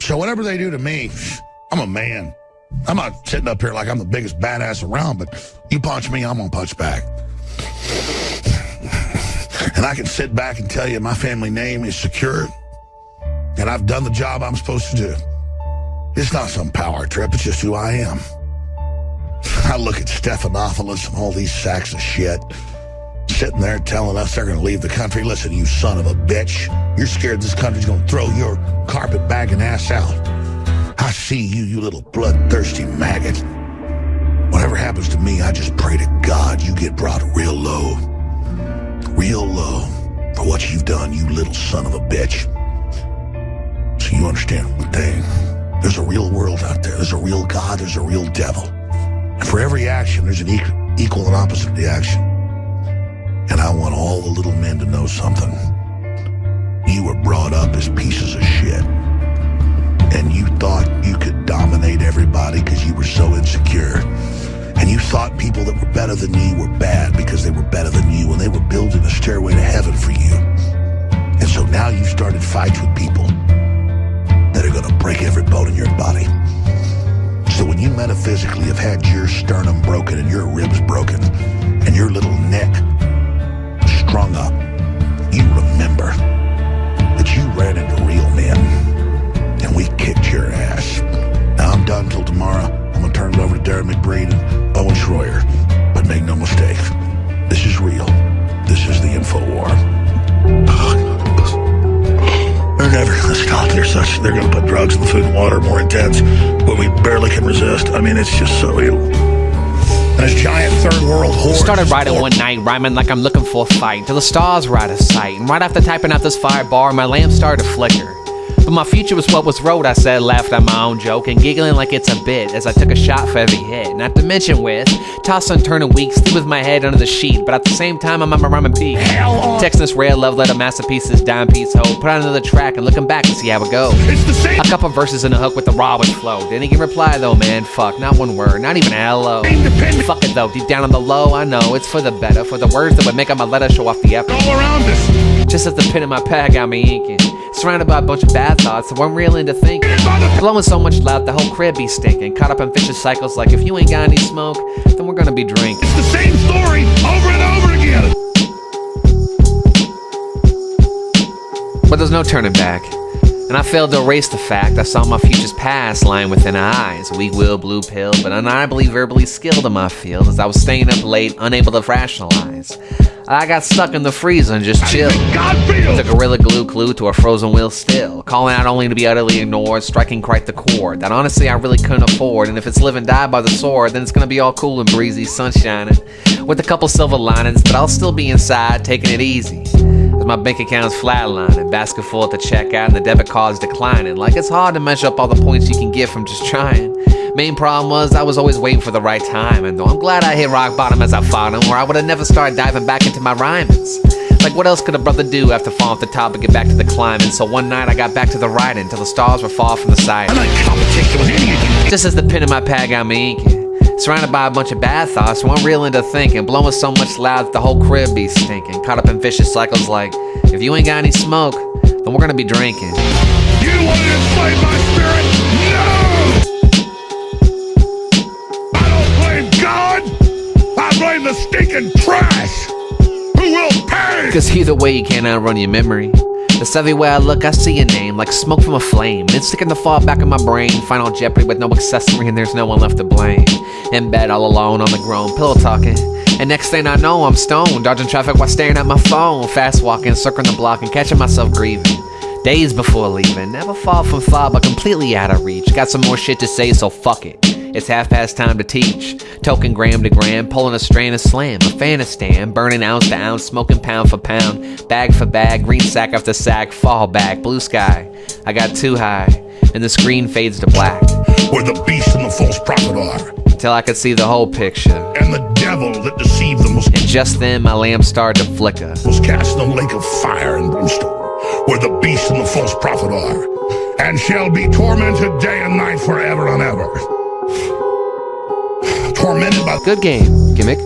So whatever they do to me, I'm a man. I'm not sitting up here like I'm the biggest badass around, but you punch me, I'm gonna punch back. And I can sit back and tell you my family name is secure, and I've done the job I'm supposed to do. It's not some power trip, it's just who I am. I look at Stephanopoulos and all these sacks of shit sitting there telling us they're going to leave the country. Listen, you son of a bitch. You're scared this country's going to throw your carpet-bagging ass out. I see you, you little bloodthirsty maggot. Whatever happens to me, I just pray to God you get brought real low. Real low for what you've done, you little son of a bitch. So you understand one thing. There's a real world out there. There's a real God. There's a real devil. And for every action, there's an equal and opposite reaction. And I want all the little men to know something. You were brought up as pieces of shit. And you thought you could dominate everybody because you were so insecure. And you thought people that were better than you were bad because they were better than you, and they were building a stairway to heaven for you. And so now you've started fights with people that are going to break every bone in your body. So when you metaphysically have had your sternum broken and your ribs broken and your little neck strung up, you remember that you ran into real men and we kicked your ass. Now I'm done till tomorrow. I'm going to turn it over to Darren McBride and Owen Schroyer. But make no mistake, this is real. This is the InfoWar. They're never going to stop. They're going to put drugs in the food and water more intense when we barely can resist. I mean, it's just so evil. And this giant third world horde. Started writing one night, rhyming like I'm looking for a fight, till the stars were out of sight. And right after typing out this fire bar, my lamp started to flicker. But my future was what was wrote, I said, laughed at my own joke, and giggling like it's a bit as I took a shot for every hit. Not to mention with toss and turning weak, sleep with my head under the sheet, but at the same time I'm on my rhyming peak. Texting this rare love letter masterpiece, this dime piece hope. Put on another track and looking back to see how it goes. A couple verses in a hook with the rawest flow. Didn't get reply though, man. Fuck, not one word, not even a hello. Fuck it though, deep down on the low, I know it's for the better, for the words that would make up my letter show off the epic. All around us. Just as the pen in my pad got me inking. Surrounded by a bunch of bad thoughts, so I'm real into thinking. Blowing so much loud, the whole crib be stinking. Caught up in vicious cycles like if you ain't got any smoke, then we're gonna be drinking. It's the same story over and over again. But there's no turning back. And I failed to erase the fact I saw my future's past lying within her eyes. Weak-willed, blue pill, but undeniably verbally skilled in my field as I was staying up late, unable to rationalize. I got stuck in the freezer and just chilled. Took Gorilla Glue clue to a frozen wheel still. Calling out only to be utterly ignored, striking quite the chord that honestly I really couldn't afford. And if it's live and die by the sword, then it's gonna be all cool and breezy, sun shining, with a couple silver linings, but I'll still be inside, taking it easy. As my bank account's flatlining, basket full at the checkout, and the debit card's declining. Like it's hard to measure up all the points you can get from just trying. Main problem was I was always waiting for the right time, and though I'm glad I hit rock bottom as I fought him, or I would have never started diving back into my rhymings. Like what else could a brother do after falling off the top and get back to the climbing? So one night I got back to the writing till the stars were far from the sight. I'm not competition with any of you. Just as the pen in my pad got me inking. Surrounded by a bunch of bad thoughts, so I'm real into thinking. Blowing so much loud that the whole crib be stinking. Caught up in vicious cycles like, if you ain't got any smoke, then we're gonna be drinking. You want to enslave my spirit? No! I don't blame God! I blame the stinking trash! Who will pay? Cause either way you can't outrun your memory. Cause everywhere I look I see your name, like smoke from a flame. It's sticking to fall back in my brain. Final Jeopardy with no accessory and there's no one left to blame. In bed all alone on the grown, pillow talking. And next thing I know I'm stoned, dodging traffic while staring at my phone. Fast walking, circling the block and catching myself grieving. Days before leaving, never fall from far but completely out of reach. Got some more shit to say so fuck it. It's half past time to teach. Token gram to gram, pulling a strain of slam. Afghanistan, burning ounce to ounce, smoking pound for pound. Bag for bag, green sack after sack, fall back, blue sky. I got too high, and the screen fades to black. Where the beast and the false prophet are. Until I could see the whole picture. And the devil that deceived them was... And just then my lamp started to flicker. Was cast in a lake of fire and brimstone. Where the beast and the false prophet are. And shall be tormented day and night forever and ever. Tormented by... Good game, Gimmick.